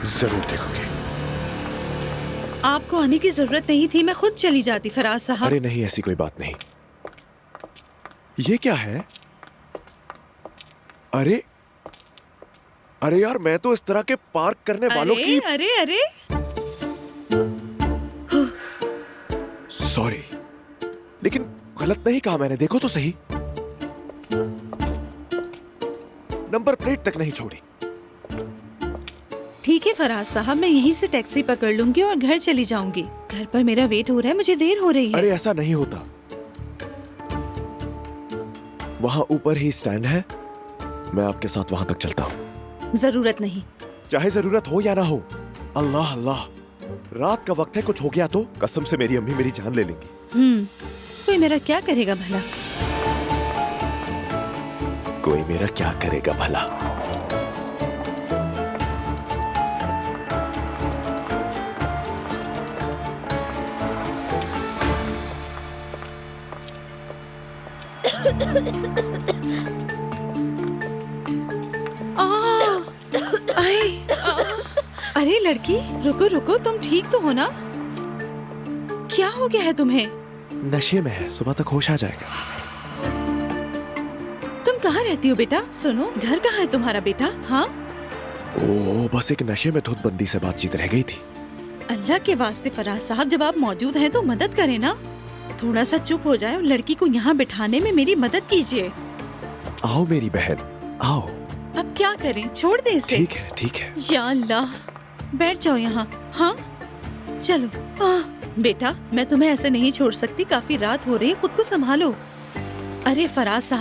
जरूर देखोगे। आपको आने की जरूरत नहीं थी, मैं खुद चली जाती फराज साहब। अरे नहीं, ऐसी कोई बात नहीं। ये क्या है? अरे अरे यार, मैं तो इस तरह के पार्क करने वालों की अरे अरे सॉरी, लेकिन गलत नहीं कहा मैंने, देखो तो सही। नंबर प्लेट तक नहीं छोड़ी। ठीक है फराज साहब, मैं यहीं से टैक्सी पकड़ लूंगी और घर चली जाऊंगी। घर पर मेरा वेट हो रहा है, मुझे देर हो रही है। अरे ऐसा नहीं होता, वहां ऊपर ही स्टैंड है, मैं आपके साथ वहां तक चलता हूँ। जरूरत नहीं। चाहे जरूरत हो या ना हो। अल्लाह अल्लाह, रात का वक्त है, कुछ हो गया तो कसम से मेरी अम्मी मेरी जान ले लेंगी। कोई मेरा क्या करेगा भला? कोई मेरा क्या करेगा भला? अरे लड़की, रुको रुको, तुम ठीक तो हो ना? क्या हो गया है तुम्हें? नशे में है, सुबह तक होश आ जाएगा। तुम कहाँ रहती हो बेटा? सुनो, घर कहाँ है तुम्हारा बेटा? हाँ, ओ, बस एक नशे में धुतबंदी से बातचीत रह गई थी। अल्लाह के वास्ते फराज साहब, जब आप मौजूद हैं तो मदद करें ना। थोड़ा सा चुप हो जाए और लड़की को यहाँ बिठाने में मेरी मदद कीजिए। आओ मेरी बहन, आओ। अब क्या करें, छोड़ दे इसे? ठीक है ठीक है। या अल्लाह, बैठ जाओ यहाँ। हाँ चलो। बेटा, मैं तुम्हें ऐसे नहीं छोड़ सकती, काफी रात हो रही है, खुद को संभालो। अरे फराज साहब,